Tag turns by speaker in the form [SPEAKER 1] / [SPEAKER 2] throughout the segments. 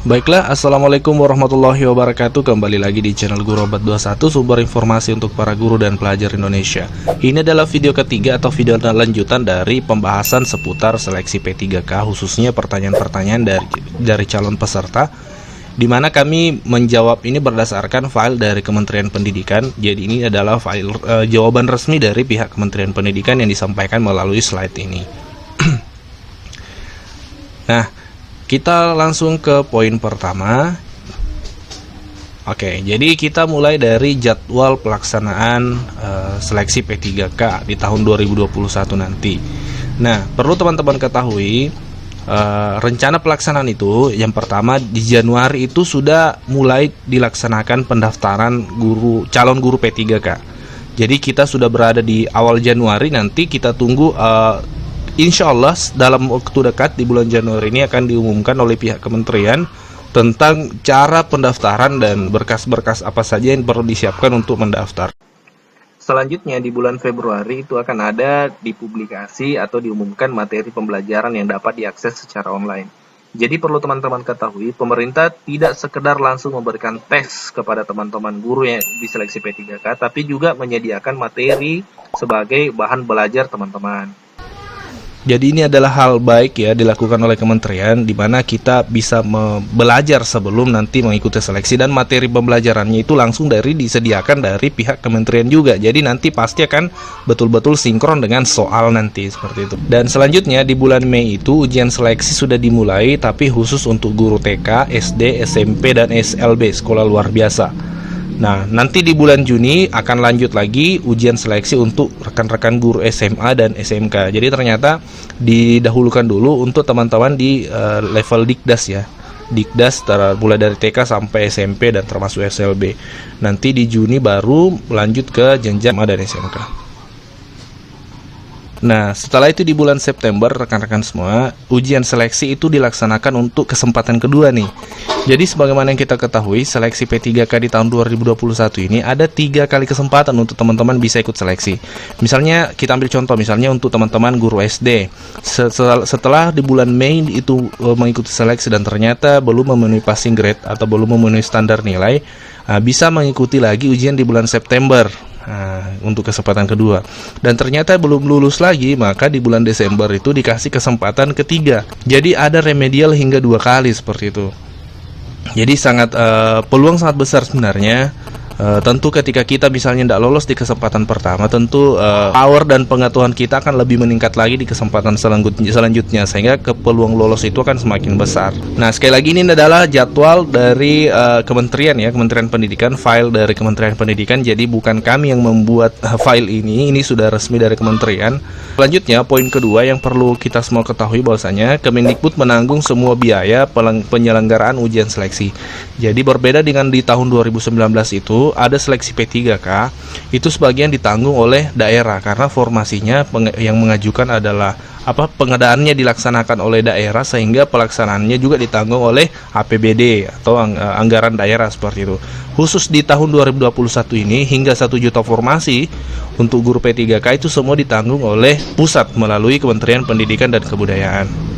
[SPEAKER 1] Baiklah, Assalamualaikum warahmatullahi wabarakatuh. Kembali lagi di channel Guru Obat 21, sumber informasi untuk para guru dan pelajar Indonesia. Ini adalah video ketiga atau video lanjutan dari pembahasan seputar seleksi P3K, khususnya pertanyaan-pertanyaan dari calon peserta, di mana kami menjawab ini berdasarkan file dari Kementerian Pendidikan. Jadi ini adalah file jawaban resmi dari pihak Kementerian Pendidikan yang disampaikan melalui slide ini. Nah, kita langsung ke poin pertama. Oke, jadi kita mulai dari jadwal pelaksanaan seleksi P3K di tahun 2021 nanti. Nah, perlu teman-teman ketahui, rencana pelaksanaan itu yang pertama di Januari itu sudah mulai dilaksanakan pendaftaran calon guru P3K. Jadi kita sudah berada di awal Januari, nanti kita tunggu insya Allah dalam waktu dekat di bulan Januari ini akan diumumkan oleh pihak kementerian tentang cara pendaftaran dan berkas-berkas apa saja yang perlu disiapkan untuk mendaftar. Selanjutnya di bulan Februari itu akan ada dipublikasi atau diumumkan materi pembelajaran yang dapat diakses secara online. Jadi perlu teman-teman ketahui, pemerintah tidak sekedar langsung memberikan tes kepada teman-teman guru yang diseleksi P3K, tapi juga menyediakan materi sebagai bahan belajar teman-teman. Jadi ini adalah hal baik ya dilakukan oleh kementerian, di mana kita bisa belajar sebelum nanti mengikuti seleksi, dan materi pembelajarannya itu langsung disediakan dari pihak kementerian juga. Jadi nanti pasti akan betul-betul sinkron dengan soal nanti seperti itu. Dan selanjutnya di bulan Mei itu ujian seleksi sudah dimulai, tapi khusus untuk guru TK, SD, SMP, dan SLB sekolah luar biasa. Nah, nanti di bulan Juni akan lanjut lagi ujian seleksi untuk rekan-rekan guru SMA dan SMK. Jadi ternyata didahulukan dulu untuk teman-teman di level Dikdas ya. Dikdas mulai dari TK sampai SMP dan termasuk SLB. Nanti di Juni baru lanjut ke jenjang SMA dan SMK. Nah, setelah itu di bulan September, rekan-rekan semua, ujian seleksi itu dilaksanakan untuk kesempatan kedua nih. Jadi sebagaimana yang kita ketahui, seleksi P3K di tahun 2021 ini ada 3 kali kesempatan untuk teman-teman bisa ikut seleksi. Misalnya, kita ambil contoh, misalnya untuk teman-teman guru SD. Setelah di bulan Mei itu mengikuti seleksi dan ternyata belum memenuhi passing grade atau belum memenuhi standar nilai, bisa mengikuti lagi ujian di bulan September. Untuk kesempatan kedua, dan ternyata belum lulus lagi, maka di bulan Desember itu dikasih kesempatan ketiga. Jadi ada remedial hingga 2 kali seperti itu. Jadi peluang sangat besar sebenarnya. Tentu ketika kita misalnya tidak lolos di kesempatan pertama, tentu power dan pengetahuan kita akan lebih meningkat lagi di kesempatan selanjutnya, sehingga peluang lolos itu akan semakin besar. Nah, sekali lagi ini adalah jadwal dari kementerian ya, Kementerian Pendidikan, file dari Kementerian Pendidikan. Jadi bukan kami yang membuat file ini sudah resmi dari kementerian. Selanjutnya, poin kedua yang perlu kita semua ketahui bahwasanya Kemendikbud menanggung semua biaya penyelenggaraan ujian seleksi. Jadi berbeda dengan di tahun 2019 itu ada seleksi P3K, itu sebagian ditanggung oleh daerah karena formasinya yang mengajukan adalah pengadaannya dilaksanakan oleh daerah, sehingga pelaksanaannya juga ditanggung oleh APBD atau anggaran daerah seperti itu. Khusus di tahun 2021 ini hingga 1 juta formasi untuk guru P3K itu semua ditanggung oleh pusat melalui Kementerian Pendidikan dan Kebudayaan.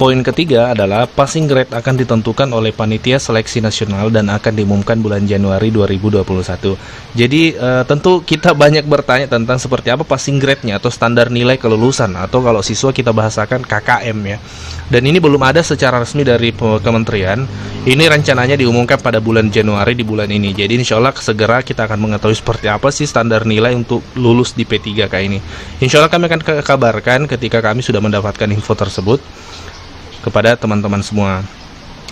[SPEAKER 1] Poin ketiga adalah passing grade akan ditentukan oleh panitia seleksi nasional dan akan diumumkan bulan Januari 2021. Jadi tentu kita banyak bertanya tentang seperti apa passing grade-nya atau standar nilai kelulusan, atau kalau siswa kita bahasakan KKM ya. Dan ini belum ada secara resmi dari kementerian. Ini rencananya diumumkan pada bulan Januari di bulan ini. Jadi insya Allah segera kita akan mengetahui seperti apa sih standar nilai untuk lulus di P3K ini. Insya Allah kami akan kabarkan ketika kami sudah mendapatkan info tersebut kepada teman-teman semua.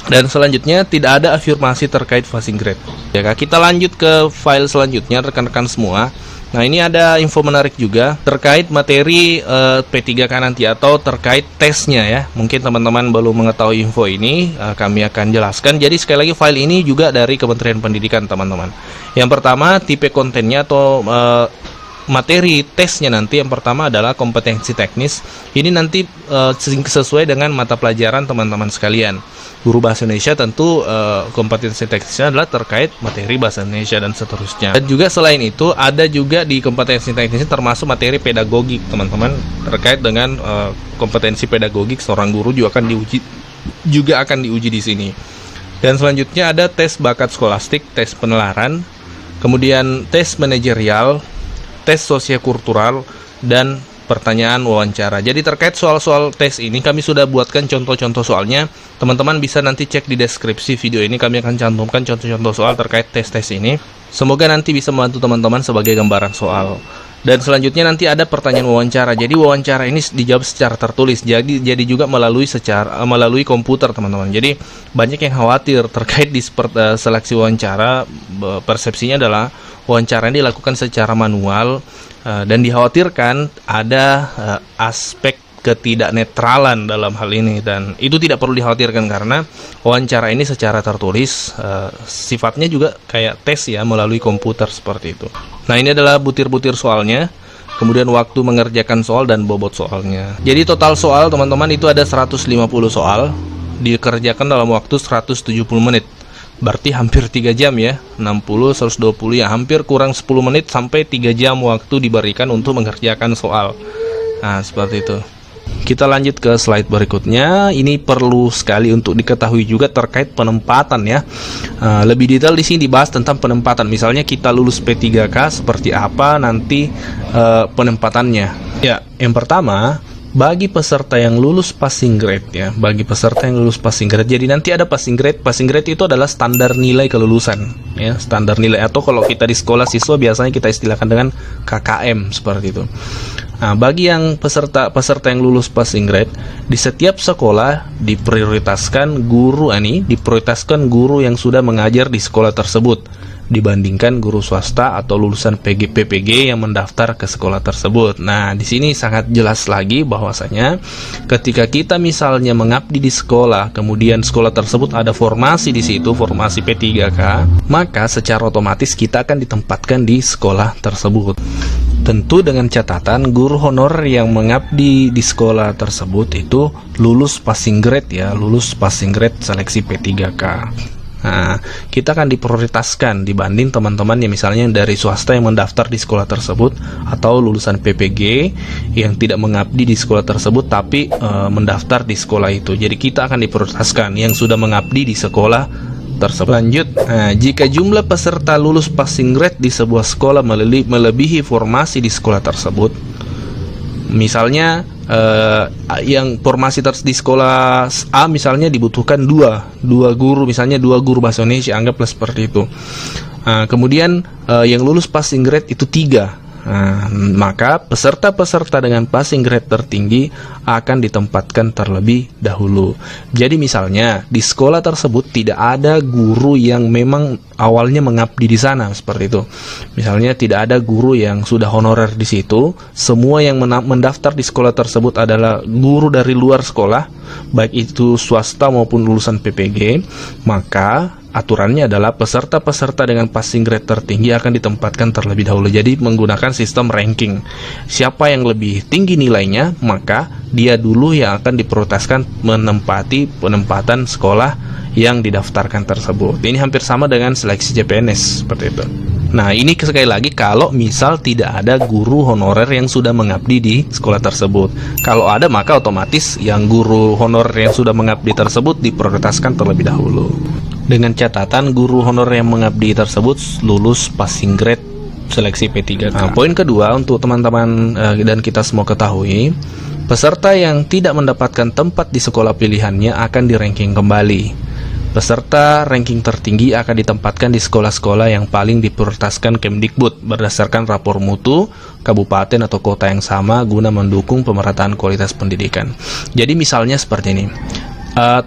[SPEAKER 1] Dan selanjutnya tidak ada afirmasi terkait passing grade. Ya, kita lanjut ke file selanjutnya rekan-rekan semua. Nah, ini ada info menarik juga terkait materi P3K nanti atau terkait tesnya ya. Mungkin teman-teman belum mengetahui info ini, kami akan jelaskan. Jadi sekali lagi file ini juga dari Kementerian Pendidikan teman-teman. Yang pertama tipe kontennya atau materi tesnya nanti yang pertama adalah kompetensi teknis. Ini nanti sesuai dengan mata pelajaran teman-teman sekalian. Guru bahasa Indonesia tentu kompetensi teknisnya adalah terkait materi bahasa Indonesia dan seterusnya. Dan juga selain itu ada juga di kompetensi teknisnya termasuk materi pedagogik teman-teman, terkait dengan kompetensi pedagogik seorang guru juga akan diuji di sini. Dan selanjutnya ada tes bakat skolastik, tes penelaran, kemudian tes manajerial, tes sosiokultural, dan pertanyaan wawancara. Jadi terkait soal-soal tes ini kami sudah buatkan contoh-contoh soalnya. Teman-teman bisa nanti cek di deskripsi video ini, kami akan cantumkan contoh-contoh soal terkait tes-tes ini. Semoga nanti bisa membantu teman-teman sebagai gambaran soal. Dan selanjutnya nanti ada pertanyaan wawancara. Jadi wawancara ini dijawab secara tertulis. Jadi juga melalui komputer, teman-teman. Jadi banyak yang khawatir terkait di seleksi wawancara. Persepsinya adalah wawancara ini dilakukan secara manual, dan dikhawatirkan ada aspek ketidaknetralan dalam hal ini, dan itu tidak perlu dikhawatirkan karena wawancara ini secara tertulis, sifatnya juga kayak tes ya, melalui komputer seperti itu. Nah, ini adalah butir-butir soalnya, kemudian waktu mengerjakan soal dan bobot soalnya. Jadi total soal teman-teman itu ada 150 soal, dikerjakan dalam waktu 170 menit. Berarti hampir 3 jam ya, 60, 120 ya, hampir kurang 10 menit sampai 3 jam waktu diberikan untuk mengerjakan soal. Nah, seperti itu. Kita lanjut ke slide berikutnya. Ini perlu sekali untuk diketahui juga terkait penempatan ya. Lebih detail di sini dibahas tentang penempatan. Misalnya kita lulus P3K, seperti apa nanti penempatannya. Ya, yang pertama, bagi peserta yang lulus passing grade ya, bagi peserta yang lulus passing grade, jadi nanti ada passing grade. Passing grade itu adalah standar nilai kelulusan ya, standar nilai, atau kalau kita di sekolah siswa biasanya kita istilahkan dengan KKM seperti itu. Nah, bagi yang peserta yang lulus passing grade, di setiap sekolah diprioritaskan guru yang sudah mengajar di sekolah tersebut dibandingkan guru swasta atau lulusan PPG yang mendaftar ke sekolah tersebut. Nah, di sini sangat jelas lagi bahwasanya ketika kita misalnya mengabdi di sekolah, kemudian sekolah tersebut ada formasi di situ, formasi P3K, maka secara otomatis kita akan ditempatkan di sekolah tersebut. Tentu dengan catatan guru honor yang mengabdi di sekolah tersebut itu lulus passing grade ya, lulus passing grade seleksi P3K. Nah, kita akan diprioritaskan dibanding teman-teman yang misalnya dari swasta yang mendaftar di sekolah tersebut, atau lulusan PPG yang tidak mengabdi di sekolah tersebut tapi mendaftar di sekolah itu. Jadi kita akan diprioritaskan yang sudah mengabdi di sekolah tersebut. Lanjut, jika jumlah peserta lulus passing grade di sebuah sekolah melebihi formasi di sekolah tersebut, misalnya yang formasi di sekolah A misalnya dibutuhkan dua guru, misalnya 2 guru bahasa Indonesia, anggaplah seperti itu. Kemudian yang lulus passing grade itu 3. Maka peserta-peserta dengan passing grade tertinggi akan ditempatkan terlebih dahulu. Jadi misalnya di sekolah tersebut tidak ada guru yang memang awalnya mengabdi di sana seperti itu. Misalnya tidak ada guru yang sudah honorer di situ. Semua yang mendaftar di sekolah tersebut adalah guru dari luar sekolah, baik itu swasta maupun lulusan PPG. Maka aturannya adalah peserta-peserta dengan passing grade tertinggi akan ditempatkan terlebih dahulu. Jadi menggunakan sistem ranking. Siapa yang lebih tinggi nilainya, maka dia dulu yang akan diprioritaskan menempati penempatan sekolah yang didaftarkan tersebut. Ini hampir sama dengan seleksi CPNS seperti itu. Nah, ini sekali lagi kalau misal tidak ada guru honorer yang sudah mengabdi di sekolah tersebut. Kalau ada, maka otomatis yang guru honorer yang sudah mengabdi tersebut diprioritaskan terlebih dahulu. Dengan catatan guru honor yang mengabdi tersebut lulus passing grade seleksi P3K. Nah, poin kedua untuk teman-teman dan kita semua ketahui, peserta yang tidak mendapatkan tempat di sekolah pilihannya akan di-ranking kembali. Peserta ranking tertinggi akan ditempatkan di sekolah-sekolah yang paling diprioritaskan Kemdikbud berdasarkan rapor mutu kabupaten atau kota yang sama guna mendukung pemerataan kualitas pendidikan. Jadi misalnya seperti ini. Ada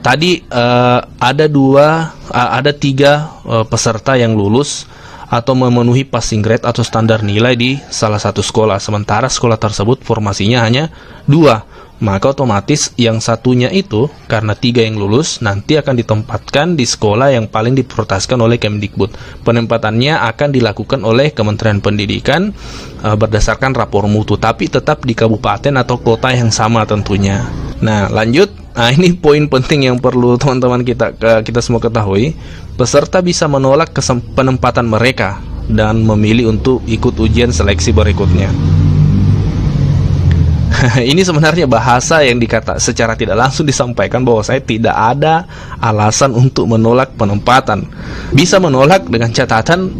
[SPEAKER 1] 3 peserta yang lulus atau memenuhi passing grade atau standar nilai di salah satu sekolah, sementara sekolah tersebut formasinya hanya 2. Maka otomatis yang satunya itu, karena 3 yang lulus, nanti akan ditempatkan di sekolah yang paling diprioritaskan oleh Kemdikbud. Penempatannya akan dilakukan oleh Kementerian Pendidikan berdasarkan rapor mutu, tapi tetap di kabupaten atau kota yang sama tentunya. Nah, lanjut. Nah, ini poin penting yang perlu teman-teman kita semua ketahui. Peserta bisa menolak penempatan mereka dan memilih untuk ikut ujian seleksi berikutnya. Ini sebenarnya bahasa yang secara tidak langsung disampaikan bahwa saya tidak ada alasan untuk menolak penempatan. Bisa menolak dengan catatan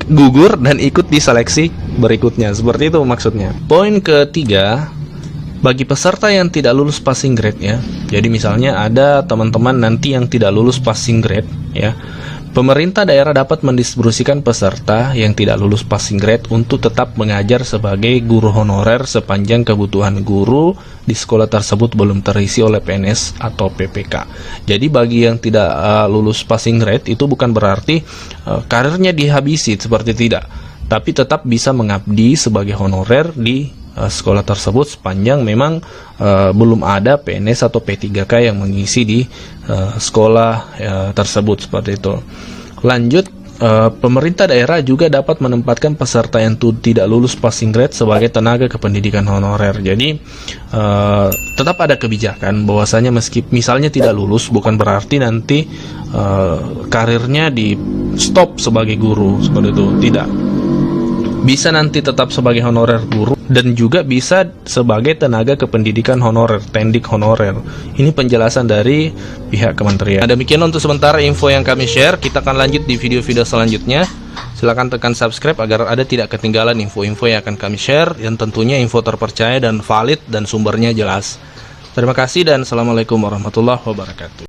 [SPEAKER 1] gugur dan ikut di seleksi berikutnya. Seperti itu maksudnya. Poin ketiga, bagi peserta yang tidak lulus passing grade ya. Jadi misalnya ada teman-teman nanti yang tidak lulus passing grade ya. Pemerintah daerah dapat mendistribusikan peserta yang tidak lulus passing grade untuk tetap mengajar sebagai guru honorer sepanjang kebutuhan guru di sekolah tersebut belum terisi oleh PNS atau PPK. Jadi bagi yang tidak lulus passing grade itu bukan berarti karirnya dihabisi, seperti tidak. Tapi tetap bisa mengabdi sebagai honorer di sekolah tersebut sepanjang memang belum ada PNS atau P3K yang mengisi di sekolah tersebut, seperti itu. Lanjut, pemerintah daerah juga dapat menempatkan peserta yang tidak lulus passing grade sebagai tenaga kependidikan honorer. Jadi tetap ada kebijakan bahwasanya meski misalnya tidak lulus bukan berarti nanti karirnya di stop sebagai guru, seperti itu. Tidak. Bisa nanti tetap sebagai honorer guru dan juga bisa sebagai tenaga kependidikan honorer, tendik honorer. Ini penjelasan dari pihak kementerian. Nah, demikian untuk sementara info yang kami share. Kita akan lanjut di video-video selanjutnya. Silahkan tekan subscribe agar Anda tidak ketinggalan info-info yang akan kami share, yang tentunya info terpercaya dan valid dan sumbernya jelas. Terima kasih dan Assalamualaikum warahmatullahi wabarakatuh.